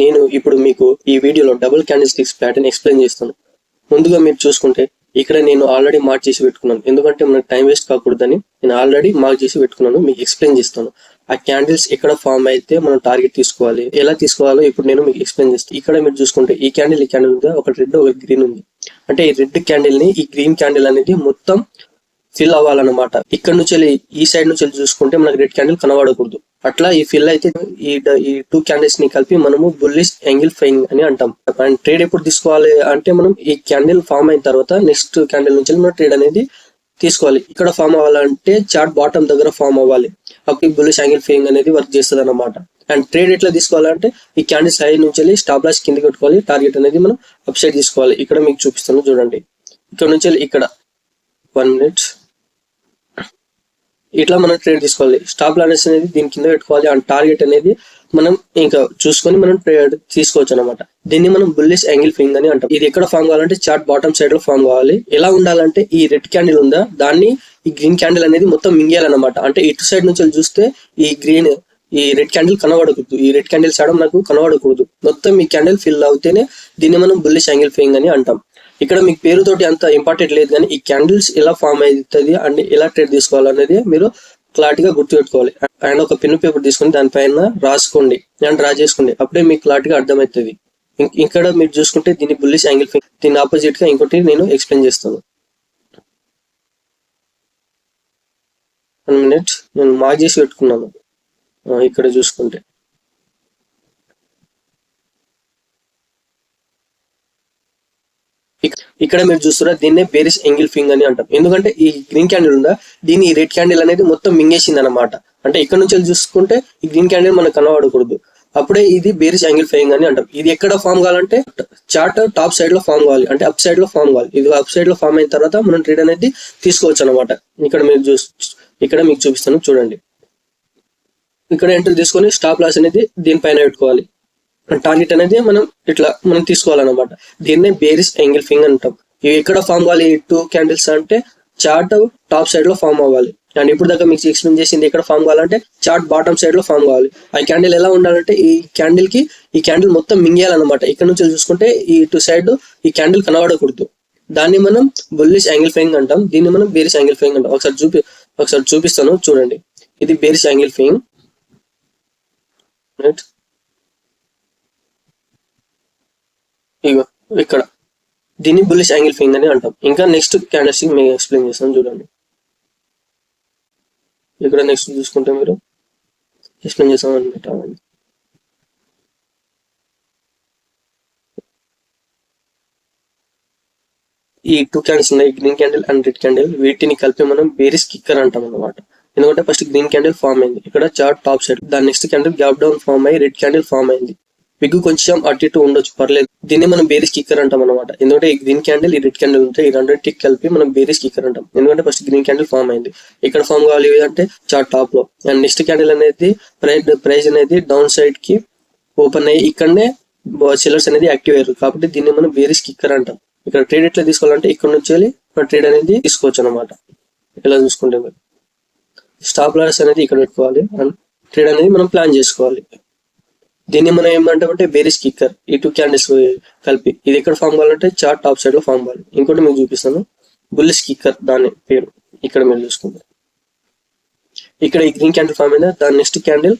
నేను ఇప్పుడు మీకు ఈ వీడియోలో double candle sticks pattern explain చేస్తాను. ముందుగా మీరు చూసుకుంటే ఇక్కడ నేను ఆల్రెడీ మార్క్ చేసి పెట్టుకున్నాను, ఎందుకంటే మనకు టైం వేస్ట్ కాకూడదని నేను ఆల్రెడీ మార్క్ చేసి పెట్టుకున్నాను. మీకు ఎక్స్ప్లెయిన్ చేస్తాను. ఆ క్యాండిల్స్ ఎక్కడ ఫామ్ అయితే మనం టార్గెట్ తీసుకోవాలి, ఎలా తీసుకోవాలో ఇప్పుడు నేను మీకు ఎక్స్ప్లెయిన్ చేస్తాను. ఇక్కడ మీరు చూసుకుంటే ఈ క్యాండిల్ ఉంది, ఒక రెడ్ ఒక గ్రీన్ ఉంది. అంటే ఈ రెడ్ క్యాండిల్ ని ఈ గ్రీన్ క్యాండిల్ అనేది మొత్తం ఫిల్ అవ్వాలన్నమాట. ఇక్కడ నుంచి ఈ సైడ్ నుంచి చూసుకుంటే మనకు రెడ్ క్యాండిల్ కనబడకూడదు. అట్లా ఈ ఫిల్ అయితే ఈ టూ క్యాండిల్స్ ని కలిపి మనము బుల్లిష్ యాంగిల్ ఫైయింగ్ అని అంటాం. అండ్ ట్రేడ్ ఎప్పుడు తీసుకోవాలి అంటే మనం ఈ క్యాండిల్ ఫామ్ అయిన తర్వాత నెక్స్ట్ క్యాండిల్ నుంచి మనం ట్రేడ్ అనేది తీసుకోవాలి. ఇక్కడ ఫామ్ అవ్వాలంటే చార్ట్ బాటమ్ దగ్గర ఫామ్ అవ్వాలి, అప్పుడు బుల్లిష్ యాంగిల్ ఫైయింగ్ అనేది వర్క్ చేస్తుంది అన్నమాట. అండ్ ట్రేడ్ ఎట్లా తీసుకోవాలంటే ఈ క్యాండిల్ సైడ్ నుంచి స్టాప్ లాస్ కిందకి పెట్టుకోవాలి, టార్గెట్ అనేది మనం అప్ సైడ్ తీసుకోవాలి. ఇక్కడ మీకు చూపిస్తాను చూడండి. ఇక్కడ నుంచి ఇక్కడ 1 minute ఇట్లా మనం ట్రేడ్ తీసుకోవాలి. స్టాప్ లాస్ అనేది దీని కింద పెట్టుకోవాలి. అండ్ టార్గెట్ అనేది మనం ఇంకా చూసుకొని మనం ట్రేడ్ తీసుకోవచ్చు అనమాట. దీన్ని మనం బుల్లిష్ యాంగిల్ ఫైయింగ్ అని అంటాం. ఇది ఎక్కడ ఫామ్ కావాలంటే చార్ట్ బాటమ్ సైడ్ లో ఫామ్ కావాలి. ఎలా ఉండాలంటే ఈ రెడ్ క్యాండిల్ ఉందా దాన్ని ఈ గ్రీన్ క్యాండిల్ అనేది మొత్తం మింగేయాలన్నమాట. అంటే ఇటు సైడ్ నుంచి చూస్తే ఈ రెడ్ క్యాండిల్ కనబడకూడదు, ఈ రెడ్ క్యాండిల్ సైడ్ నాకు కనబడకూడదు. మొత్తం ఈ క్యాండిల్ ఫిల్ అవుతేనే దీన్ని మనం బుల్లిష్ యాంగిల్ ఫైయింగ్ అని అంటాం. ఇక్కడ మీకు పేరుతోటి అంత ఇంపార్టెంట్ లేదు, కానీ ఈ క్యాండిల్స్ ఎలా ఫామ్ అవుతుంది అండ్ ఎలా ట్రేడ్ తీసుకోవాలనేది మీరు క్లారిటీగా గుర్తుపెట్టుకోవాలి. అండ్ ఒక పెన్ పేపర్ తీసుకుని దానిపైన రాసుకోండి అండ్ డ్రా చేసుకోండి, అప్పుడే మీకు క్లారిటీగా అర్థమవుతుంది. ఇక్కడ మీరు చూసుకుంటే దీన్ని బుల్లిష్ యాంగిల్ ఫైయింగ్, దీని ఆపోజిట్ గా ఇంకోటి నేను ఎక్స్ప్లెయిన్ చేస్తాను. 1 minute నేను మార్క్ చేసి పెట్టుకున్నాను. ఇక్కడ చూసుకుంటే ఇక్కడ మీరు చూస్తున్నా దీన్నే బేరిష్ యాంగిల్ ఫైయింగ్ అని అంటాం. ఎందుకంటే ఈ గ్రీన్ క్యాండిల్ ఉందా దీని రెడ్ క్యాండిల్ అనేది మొత్తం మింగేసింది అనమాట. అంటే ఇక్కడ నుంచి చూసుకుంటే ఈ గ్రీన్ క్యాండిల్ మనకు కనబడకూడదు, అప్పుడే ఇది బేరిష్ యాంగిల్ ఫైయింగ్ అని అంటాం. ఇది ఎక్కడ ఫామ్ కావాలంటే చార్ట్ టాప్ సైడ్ లో ఫామ్ కావాలి, అంటే అప్ సైడ్ లో ఫామ్ కావాలి. ఇది అప్ సైడ్ లో ఫామ్ అయిన తర్వాత మనం ట్రేడ్ అనేది తీసుకోవచ్చు అనమాట. ఇక్కడ మీకు చూపిస్తాను చూడండి. ఇక్కడ ఎంట్రీ తీసుకొని స్టాప్ లాస్ అనేది దీనిపైన పెట్టుకోవాలి. టార్గెట్ అనేది మనం తీసుకోవాలన్నమాట. దీన్నే బేరిష్ యాంగిల్ ఫైయింగ్ అంటాం. ఇవి ఎక్కడ ఫామ్ కావాలి ఈ టూ క్యాండిల్స్ అంటే చార్ట్ టాప్ సైడ్ లో ఫామ్ అవ్వాలి. అండ్ ఇప్పుడు దాకా మీకు ఎక్స్ప్లెయిన్ చేసింది ఎక్కడ ఫామ్ కావాలంటే చార్ట్ బాటమ్ సైడ్ లో ఫామ్ కావాలి. ఆ క్యాండిల్ ఎలా ఉండాలంటే ఈ క్యాండిల్ మొత్తం మింగేయాలన్నమాట. ఇక్కడ నుంచి చూసుకుంటే ఈ టూ సైడ్ ఈ క్యాండిల్ కనబడకూడదు. దాన్ని మనం బుల్లిష్ యాంగిల్ ఫైయింగ్ అంటాం, దీన్ని మనం బేరిష్ యాంగిల్ ఫైయింగ్ అంటాం. ఒకసారి చూపిస్తాను చూడండి. ఇది బేరిష్ యాంగిల్ ఫైయింగ్. ఇక్కడ దీన్ని బుల్లిష్ యాంగిల్ ఫైయింగ్ అని అంటాం. ఇంకా నెక్స్ట్ క్యాండిల్స్ మీకు ఎక్స్ప్లెయిన్ చేస్తాను చూడండి. ఇక్కడ నెక్స్ట్ చూసుకుంటే మీరు ఎక్స్ప్లెయిన్ చేస్తాం అనమాట. ఈ టూ క్యాండిల్స్ ఉన్నాయి, green candle and red candle, వీటిని కలిపి మనం బేరిష్ కిక్కర్ అంటాం అనమాట. ఎందుకంటే ఫస్ట్ గ్రీన్ క్యాండిల్ ఫామ్ అయింది ఇక్కడ చార్ట్ టాప్ సైడ్, దాని next candle gap down form అయ్యి రెడ్ క్యాండిల్ ఫామ్ అయింది. విగ్గు కొంచెం అటు ఇటు ఉండొచ్చు, పర్లేదు. దీన్ని మనం బేరిష్ కిక్కర్ అంటాం అనమాట. ఎందుకంటే ఈ గ్రీన్ క్యాండిల్ ఈ రెడ్ క్యాండిల్ ఉంటాయి, ఈ రెండింటికి కలిపి మనం బేరిష్ కిక్కర్ అంటాం. ఎందుకంటే ఫస్ట్ గ్రీన్ క్యాండిల్ ఫామ్ అయింది, ఇక్కడ ఫామ్ కావాలి అంటే చార్ట్ టాప్ లో. అండ్ నెక్స్ట్ క్యాండిల్ అనేది ప్రైస్ అనేది డౌన్ సైడ్ కి ఓపెన్ అయ్యి ఇక్కడనే సెల్లర్స్ అనేది యాక్టివ్ అయ్యారు, కాబట్టి దీన్ని మనం బేరిష్ కిక్కర్ అంటాం. ఇక్కడ ట్రేడ్ ఎట్లా తీసుకోవాలంటే ఇక్కడ నుంచి ట్రేడ్ అనేది తీసుకోవచ్చు అనమాట. ఇలా చూసుకుంటే స్టాప్ లాస్ అనేది ఇక్కడ పెట్టుకోవాలి అండ్ ట్రేడ్ అనేది మనం ప్లాన్ చేసుకోవాలి. దీన్ని మనం ఏమంటామంటే బేరిష్ కిక్కర్. ఈ టూ క్యాండిల్స్ కలిపి ఇది ఎక్కడ ఫామ్ కావాలంటే చార్ట్ టాప్ సైడ్ లో ఫామ్ కావాలి. ఇంకోటి మీకు చూపిస్తాను బుల్లిష్ కిక్కర్, దాని పేరు. ఇక్కడ మీరు చూసుకుంటారు ఇక్కడ ఈ గ్రీన్ క్యాండిల్ ఫామ్ అయింది, దాని నెక్స్ట్ క్యాండిల్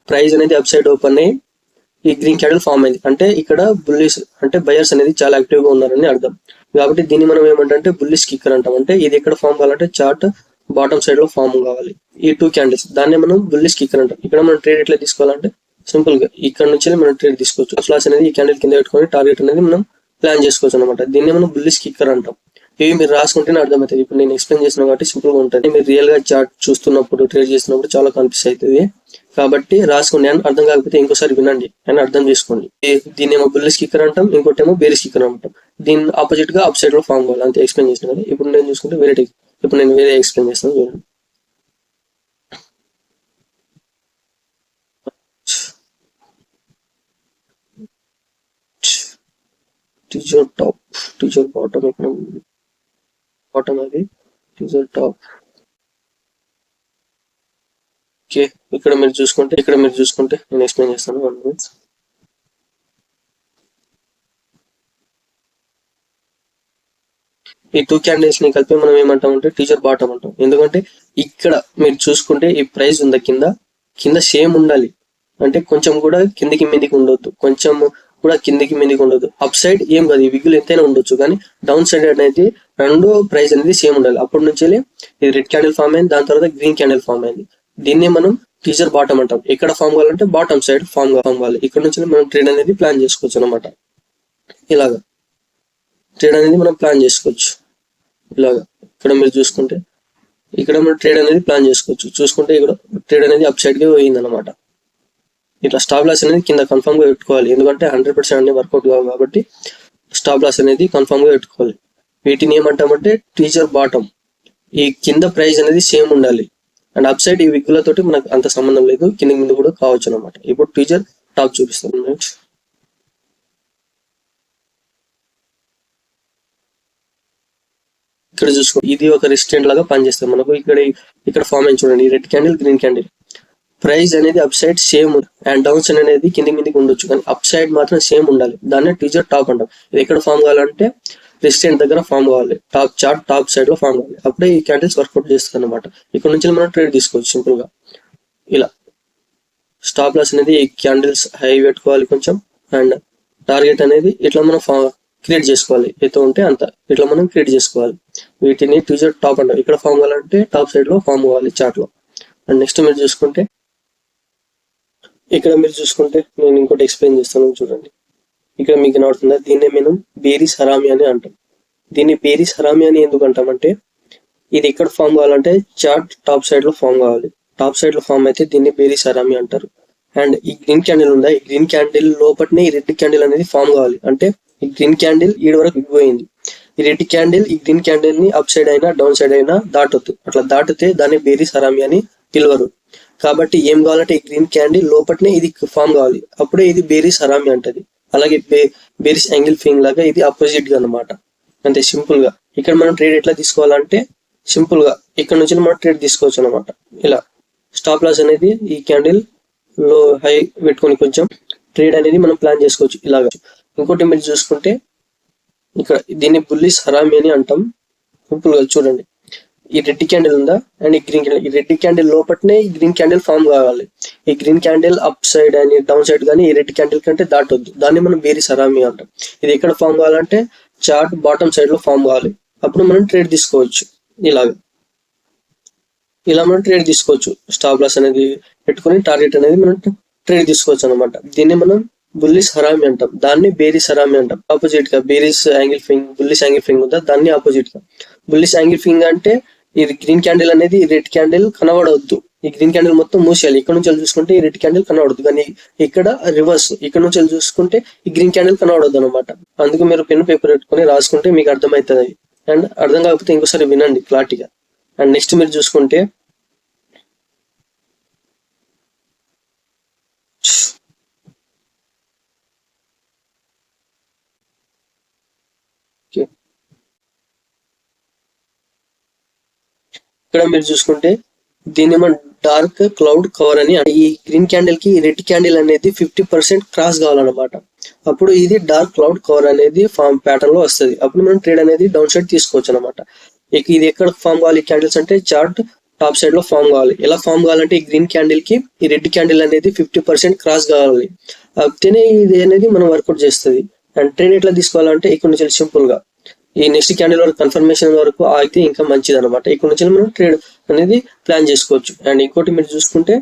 ప్రైస్ అనేది అప్ సైడ్ ఓపెన్ అయ్యి ఈ గ్రీన్ క్యాండిల్ ఫామ్ అయింది. అంటే ఇక్కడ బుల్లిష్ అంటే బయర్స్ అనేది చాలా యాక్టివ్ గా ఉన్నారని అర్థం. కాబట్టి దీన్ని మనం ఏమంటే బుల్లిష్ కిక్కర్ అంటాం. అంటే ఇది ఎక్కడ ఫామ్ కావాలంటే చార్ట్ బాటమ్ సైడ్ లో ఫామ్ కావాలి. ఈ టూ క్యాండిల్స్ దాన్ని మనం బుల్లిష్ కిక్కర్ అంటాం. ఇక్కడ మనం ట్రేడ్ ఎట్లా తీసుకోవాలంటే సింపుల్ గా ఇక్కడ నుంచి మనం ట్రేడ్ తీసుకోవచ్చు. లాస్ అనేది ఈ క్యాండిల్ కింద పెట్టుకొని టార్గెట్ అనేది మనం ప్లాన్ చేసుకోవచ్చు అనమాట. దీన్ని మనం బుల్లిష్ కిక్కర్ అంటాం. ఇవి మీరు రాసుకుంటేనే అర్థమవుతుంది. ఇప్పుడు నేను ఎక్స్ప్లెయిన్ చేసిన కాబట్టి సింపుల్ గా ఉంటుంది. మీరు రియల్ గా చార్ట్ చూస్తున్నప్పుడు ట్రేడ్ చేస్తున్నప్పుడు చాలా కన్ఫ్యూజ్ అవుతుంది, కాబట్టి రాసుకోండి. అని అర్థం కాకపోతే ఇంకోసారి వినండి అని అర్థం చేసుకోండి. దీన్ని ఏమో బుల్లిష్ కిక్కర్ అంటాం, ఇంకోటి ఏమో బేరిష్ కిక్కర్ అంటాం. దీని ఆపోజిట్ గా అప్ సైడ్ లో ఫామ్ కావాలి, అంతే ఎక్స్ప్లెయిన్ చేసిన కదా. ఇప్పుడు నేను చూసుకుంటే వేరే ఎక్స్ప్లెయిన్ చేస్తాను చూడండి. టీచర్ టాప్, టీచర్ బాటమ్, ఇక్కడ బాటమ్ అది టీచర్ టాప్. ఓకే, ఇక్కడ మీరు చూసుకుంటే నేను ఎక్స్ప్లెయిన్ చేస్తాను. 1 minute. ఈ 2 క్యాండిల్స్ ని కలిపి మనం ఏమంటాం అంటే టీజర్ బాటమ్ అంటాం. ఎందుకంటే ఇక్కడ మీరు చూసుకుంటే ఈ ప్రైస్ ఉందా కింద సేమ్ ఉండాలి. అంటే కొంచెం కూడా కిందికి మీదికి ఉండొద్దు, కొంచెం కూడా కిందికి మీదికి ఉండదు. అప్ సైడ్ ఏం కాదు, ఈ విగ్గులు ఎంతైనా ఉండొచ్చు, కానీ డౌన్ సైడ్ అనేది రెండు ప్రైస్ అనేది సేమ్ ఉండాలి. అప్పటి నుంచి ఇది రెడ్ క్యాండిల్ ఫామ్ అయింది, దాని తర్వాత గ్రీన్ క్యాండిల్ ఫామ్ అయింది. దీన్ని మనం టీజర్ బాటమ్ అంటాం. ఎక్కడ ఫామ్ కావాలంటే బాటమ్ సైడ్ ఫామ్ కావాలి. ఇక్కడ నుంచి మనం ట్రేడ్ అనేది ప్లాన్ చేసుకోవచ్చు అనమాట. ఇలాగా ట్రేడ్ అనేది మనం ప్లాన్ చేసుకోవచ్చు. ఇలాగా ఇక్కడ మీరు చూసుకుంటే ఇక్కడ మనం ట్రేడ్ అనేది ప్లాన్ చేసుకోవచ్చు. చూసుకుంటే ఇక్కడ ట్రేడ్ అనేది అప్ సైడ్ కి పోయింది అనమాట. ఇట్లా స్టాప్ లాస్ అనేది కింద కన్ఫర్మ్ గా పెట్టుకోవాలి. ఎందుకంటే 100% అన్ని వర్కౌట్ కావు కాబట్టి స్టాప్ లాస్ అనేది కన్ఫర్మ్ గా పెట్టుకోవాలి. వీటిని ఏమంటామంటే టీజర్ బాటమ్. ఈ కింద ప్రైస్ అనేది సేమ్ ఉండాలి, అండ్ అప్ సైడ్ ఈ విగ్గులతోటి మనకు అంత సంబంధం లేదు, కింద మీద కూడా కావచ్చు అనమాట. ఇప్పుడు టీజర్ టాప్ చూపిస్తాను. నెక్స్ట్ ఇక్కడ చూసుకో, ఇది ఒక రెసిస్టెంట్ లాగా పనిచేస్తుంది మనకు. ఇక్కడ ఫామ్ అయింది చూడండి, red candle green candle. Price అనేది up side same and down side అనేది కింది మీదకి ఉండొచ్చు, కానీ అప్ సైడ్ మాత్రం సేమ్ ఉండాలి. దాన్ని టీజర్ టాప్ అంటాం. ఇది ఎక్కడ ఫామ్ కావాలంటే రెసిస్టెంట్ దగ్గర ఫామ్ కావాలి, టాప్ చార్ట్ టాప్ సైడ్ లో ఫామ్ కావాలి. అప్పుడే ఈ క్యాండిల్స్ వర్కౌట్ చేస్తుంది అనమాట. ఇక్కడ నుంచి మనం ట్రేడ్ తీసుకోవచ్చు సింపుల్ గా. ఇలా స్టాప్ లాస్ అనేది ఈ క్యాండిల్స్ హై పెట్టుకోవాలి కొంచెం, అండ్ టార్గెట్ అనేది ఇట్లా మనం క్రియేట్ చేసుకోవాలి. ఎంత ఉంటే అంత ఇట్లా మనం క్రియేట్ చేసుకోవాలి. వీటిని టీజర్ టాప్ అంటాం. ఇక్కడ ఫామ్ కావాలంటే టాప్ సైడ్ లో ఫామ్ కావాలి చార్ట్ లో. అండ్ నెక్స్ట్ మీరు చూసుకుంటే నేను ఇంకోటి ఎక్స్ప్లెయిన్ చేస్తాను చూడండి. ఇక్కడ మీకు కనబడుతుందా, దీన్నే మనం బేరీస్ హరామి అని అంటాం. దీన్ని బేరీస్ హరామి అని ఎందుకు అంటామంటే ఇది ఎక్కడ ఫామ్ కావాలంటే చార్ట్ టాప్ సైడ్ లో ఫామ్ కావాలి. టాప్ సైడ్ లో ఫామ్ అయితే దీన్ని బేరీస్ హరామి అంటారు. అండ్ ఈ గ్రీన్ క్యాండిల్ ఉందా, ఈ గ్రీన్ క్యాండిల్ లోపలనే ఈ రెడ్ క్యాండిల్ అనేది ఫామ్ కావాలి. అంటే ఈ గ్రీన్ క్యాండిల్ ఈడ వరకు పోయింది, ఈ రెడ్ క్యాండిల్ ఈ గ్రీన్ క్యాండిల్ ని అప్ సైడ్ అయినా డౌన్ సైడ్ అయినా దాటొద్దు. అట్లా దాటితే దాన్ని బేరీస్ హరామి అని పిలవరు. కాబట్టి ఏం కావాలంటే ఈ గ్రీన్ క్యాండిల్ లోపలనే ఇది ఫామ్ కావాలి, అప్పుడే ఇది బేరీస్ హరామి అంటది. అలాగే బేరీస్ యాంగిల్ ఫింగ్ లాగా ఇది అపోజిట్ గా అనమాట. అంతే సింపుల్ గా. ఇక్కడ మనం ట్రేడ్ ఎట్లా తీసుకోవాలంటే సింపుల్ గా ఇక్కడ నుంచి మనం ట్రేడ్ తీసుకోవచ్చు అనమాట. ఇలా స్టాప్ లాస్ అనేది ఈ క్యాండిల్ లో హై పెట్టుకొని కొంచెం ట్రేడ్ అనేది మనం ప్లాన్ చేసుకోవచ్చు ఇలాగా. ఇంకోటి మీరు చూసుకుంటే ఇక్కడ దీన్ని బుల్లిష్ హరామి అని అంటాం. సింపుల్ గా చూడండి, ఈ రెడ్ క్యాండిల్ ఉందా అండ్ ఈ గ్రీన్ క్యాండిల్, ఈ రెడ్ క్యాండిల్ లోపలనే ఈ గ్రీన్ క్యాండిల్ ఫామ్ కావాలి. ఈ గ్రీన్ క్యాండిల్ అప్ సైడ్ అని డౌన్ సైడ్ కానీ ఈ రెడ్ క్యాండిల్ కంటే దాటొద్దు. దాన్ని మనం బేరీస్ హరామి అంటాం. ఇది ఎక్కడ ఫామ్ కావాలంటే చార్ట్ బాటమ్ సైడ్ లో ఫామ్ కావాలి. అప్పుడు మనం ట్రేడ్ తీసుకోవచ్చు ఇలా మనం ట్రేడ్ తీసుకోవచ్చు. స్టాప్ లాస్ అనేది పెట్టుకొని టార్గెట్ అనేది మనం ట్రేడ్ తీసుకోవచ్చు అనమాట. దీన్ని మనం బుల్లిష్ హరామి అంటాం, దాన్ని బేరీస్ హరామి అంటాం. ఆపోజిట్ గా బేరీస్ యాంగిల్ ఫింగ్, బుల్లిష్ యాంగిల్ ఫింగ్ ఉందా, దాన్ని ఆపోజిట్ గా. బుల్లిష్ యాంగిల్ ఫింగ్ అంటే ఇది గ్రీన్ క్యాండిల్ అనేది రెడ్ క్యాండిల్ కనబడవద్దు, ఈ గ్రీన్ క్యాండిల్ మొత్తం మూసేయాలి. ఇక్కడ నుంచి చూసుకుంటే ఈ రెడ్ క్యాండిల్ కనబడదు, కానీ ఇక్కడ రివర్స్ ఇక్కడ నుంచి చూసుకుంటే ఈ గ్రీన్ క్యాండిల్ కనబడదు అనమాట. అందుకు మీరు పెన్ పేపర్ పెట్టుకొని రాసుకుంటే మీకు అర్థమవుతుంది. అండ్ అర్థం కాకపోతే ఇంకోసారి వినండి క్లారిటీగా. అండ్ నెక్స్ట్ మీరు చూసుకుంటే ఇక్కడ మీరు చూసుకుంటే దీన్ని మనం డార్క్ క్లౌడ్ కవర్ అని, ఈ గ్రీన్ క్యాండిల్ కి రెడ్ క్యాండిల్ అనేది 50% క్రాస్ కావాలన్నమాట. అప్పుడు ఇది డార్క్ క్లౌడ్ కవర్ అనేది ఫామ్ ప్యాటర్న్ లో వస్తుంది. అప్పుడు మనం ట్రేడ్ అనేది డౌన్ సైడ్ తీసుకోవచ్చు అనమాట. ఇది ఎక్కడ ఫామ్ కావాలి క్యాండిల్స్ అంటే చార్ట్ టాప్ సైడ్ లో ఫామ్ కావాలి. ఎలా ఫామ్ కావాలంటే ఈ గ్రీన్ క్యాండిల్ కి ఈ రెడ్ క్యాండిల్ అనేది 50% క్రాస్ కావాలి. అయితేనే ఇది అనేది మనం వర్కౌట్ చేస్తుంది. అండ్ ట్రేడ్ ఎట్లా తీసుకోవాలంటే ఇక్కడ నుంచి సింపుల్ గా ఈ నెక్స్ట్ క్యాండిల్ వరకు కన్ఫర్మేషన్ వరకు అయితే ఇంకా మంచిది అనమాట. ఇక్కడ నుంచి మనం ట్రేడ్ అనేది ప్లాన్ చేసుకోవచ్చు. అండ్ ఇంకోటి మీరు చూసుకుంటే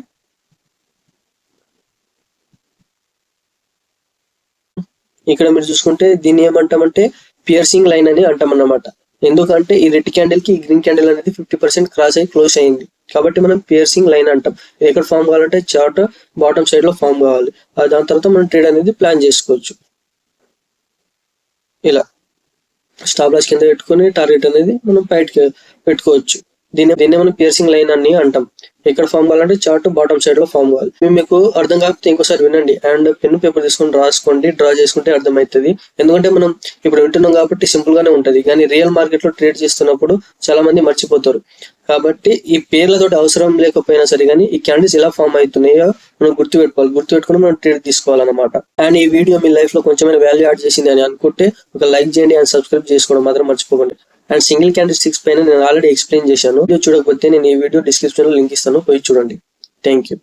దీన్ని ఏమంటామంటే పియర్సింగ్ లైన్ అని అంటాం అన్నమాట. ఎందుకంటే ఈ రెడ్ క్యాండిల్ కి ఈ గ్రీన్ క్యాండిల్ అనేది 50% క్రాస్ అయ్యి క్లోజ్ అయింది, కాబట్టి మనం పియర్సింగ్ లైన్ అంటాం. ఎక్కడ ఫామ్ కావాలంటే చార్ట్ బాటమ్ సైడ్ లో ఫామ్ కావాలి. దాని తర్వాత మనం ట్రేడ్ అనేది ప్లాన్ చేసుకోవచ్చు. ఇలా స్టాప్ లాస్ కింద పెట్టుకుని టార్గెట్ అనేది మనం బయటకి పెట్టుకోవచ్చు. దీన్ని మనం పియర్సింగ్ లైన్ అని అంటాం. ఎక్కడ ఫామ్ కావాలంటే చార్ట్ బాటమ్ సైడ్ లో ఫామ్ కావాలి. మీకు అర్థం కాకపోతే ఇంకోసారి వినండి అండ్ పెన్ పేపర్ తీసుకొని రాసుకోండి, డ్రా చేసుకుంటే అర్థమవుతుంది. ఎందుకంటే మనం ఇప్పుడు వింటున్నాం కాబట్టి సింపుల్ గానే ఉంటది, కానీ రియల్ మార్కెట్ లో ట్రేడ్ చేస్తున్నప్పుడు చాలా మంది మర్చిపోతారు. కాబట్టి ఈ పేర్లతో అవసరం లేకపోయినా సరే కానీ ఈ క్యాండిల్స్ ఎలా ఫామ్ అవుతున్నాయో మనం గుర్తుపెట్టుకుని మనం ట్రేడ్ తీసుకోవాలన్నమాట. అండ్ ఈ వీడియో మీ లైఫ్ లో కొంచెమైనా వాల్యూ యాడ్ చేసింది అని అనుకుంటే ఒక లైక్ చేయండి అండ్ సబ్స్క్రైబ్ చేసుకోవడం మాత్రం మర్చిపోకండి. అండ్ సింగిల్ క్యాండిల్ స్టిక్స్ పైన నేను ఆల్రెడీ ఎక్స్ప్లెయిన్ చేశాను. వీడియో చూడకపోతే నేను ఈ వీడియో డిస్క్రిప్షన్ లో లింక్ ఇస్తాను, పోయి చూడండి. Thank you.